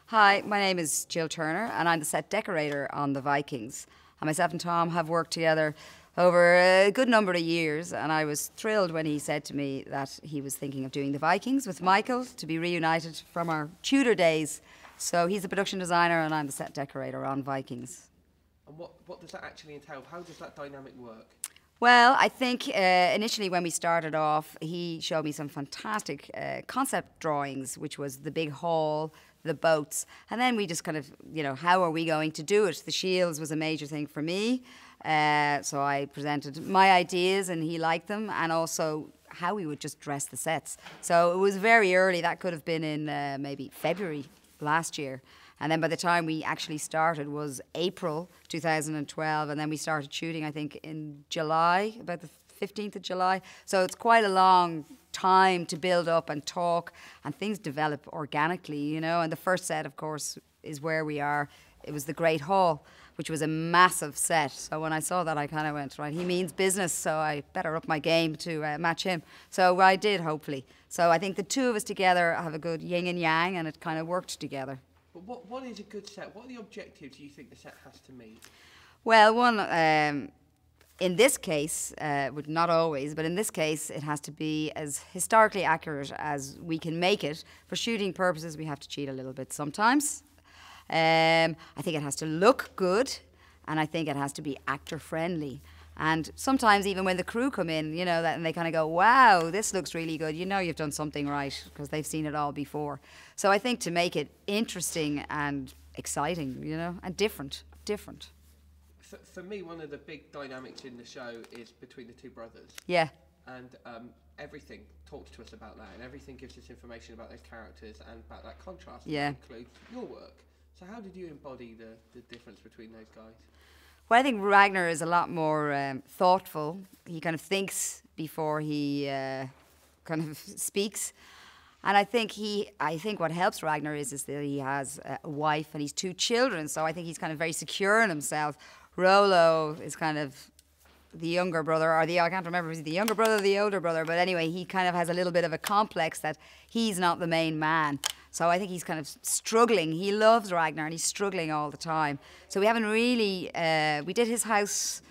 Hi, my name is Jill Turner and I'm the set decorator on The Vikings. And myself and Tom have worked together over a good number of years, and I was thrilled when he said to me that he was thinking of doing The Vikings with Michael to be reunited from our Tudor days. So he's the production designer and I'm the set decorator on Vikings. And what does that actually entail? How does that dynamic work? Well, I think initially when we started off, he showed me some fantastic concept drawings, which was the big hall, the boats, and then we just kind of, how are we going to do it? The shields was a major thing for me, so I presented my ideas and he liked them, and also how we would just dress the sets. So it was very early, that could have been in maybe February last year. And then by the time we actually started was April 2012, and then we started shooting, I think, in July, about the 15th of July. So it's quite a long time to build up and talk, and things develop organically, And the first set, of course, is where we are. It was the Great Hall, which was a massive set. So when I saw that, I kind of went, right, he means business, so I better up my game to match him. So I did, hopefully. So I think the two of us together have a good yin and yang, and it kind of worked together. But what is a good set? What are the objectives you think the set has to meet? Well, one, in this case, not always, but in this case, it has to be as historically accurate as we can make it. For shooting purposes, we have to cheat a little bit sometimes. I think it has to look good, and I think it has to be actor friendly. And sometimes even when the crew come in, and they kind of go, wow, this looks really good, you've done something right, because they've seen it all before. So I think to make it interesting and exciting, and different. For me, one of the big dynamics in the show is between the two brothers. Yeah. And everything talks to us about that, and everything gives us information about those characters and about that contrast. Yeah. That includes your work. So how did you embody the difference between those guys? Well, I think Ragnar is a lot more thoughtful. He kind of thinks before he kind of speaks. And I think what helps Ragnar is that he has a wife and he's two children. So I think he's kind of very secure in himself. Rollo is kind of the younger brother, I can't remember if he's the younger brother or the older brother. But anyway, he kind of has a little bit of a complex that he's not the main man. So I think he's kind of struggling. He loves Ragnar and he's struggling all the time. So we haven't really, we did his house,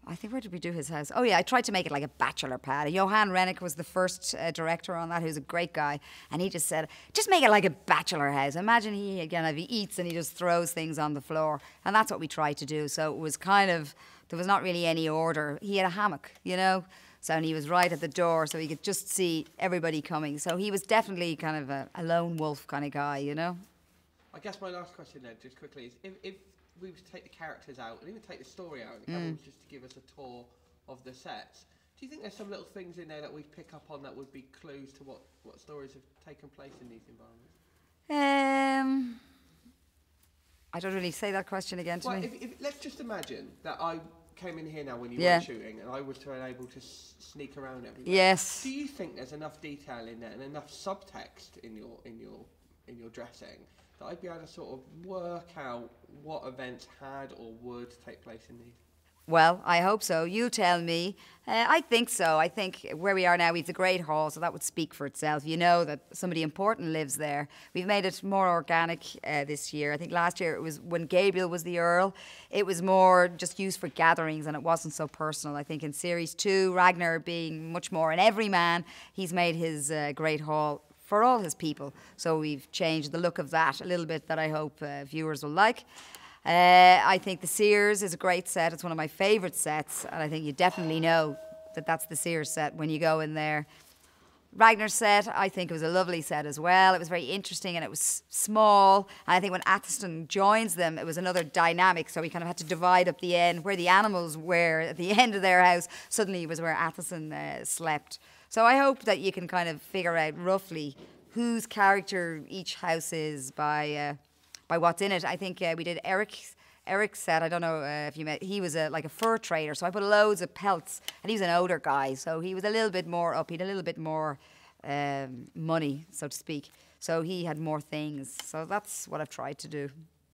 I think, where did we do his house? Oh yeah, I tried to make it like a bachelor pad. Johan Rennick was the first director on that, who's a great guy. And he just said, just make it like a bachelor house. Imagine he eats and he just throws things on the floor. And that's what we tried to do. So it was kind of, there was not really any order. He had a hammock, So, and he was right at the door, so he could just see everybody coming. So he was definitely kind of a lone wolf kind of guy, I guess my last question then, just quickly, is if we were to take the characters out and even take the story out, and the camera was just to give us a tour of the sets, do you think there's some little things in there that we pick up on that would be clues to what stories have taken place in these environments? I don't really say that question again to me. If, let's just imagine that I came in here now when you were shooting, and I was able to sneak around everywhere. Yes. Do you think there's enough detail in there and enough subtext in your dressing that I'd be able to sort of work out what events had or would take place in these? Well, I hope so. You tell me. I think so. I think where we are now, we've the Great Hall, so that would speak for itself. You know that somebody important lives there. We've made it more organic this year. I think last year it was when Gabriel was the Earl. It was more just used for gatherings and it wasn't so personal. I think in Series 2, Ragnar being much more an everyman, he's made his Great Hall for all his people. So we've changed the look of that a little bit that I hope viewers will like. I think the Sears is a great set. It's one of my favourite sets, and I think you definitely know that that's the Sears set when you go in there. Ragnar's set, I think it was a lovely set as well. It was very interesting and it was small. And I think when Athelstan joins them, it was another dynamic. So we kind of had to divide up the end where the animals were at the end of their house. Suddenly it was where Athelstan slept. So I hope that you can kind of figure out roughly whose character each house is by what's in it. I think we did Eric's set. I don't know if you met. He was like a fur trader, so I put loads of pelts, and he was an older guy, so he was a little bit more up. He had a little bit more money, so to speak. So he had more things. So that's what I've tried to do.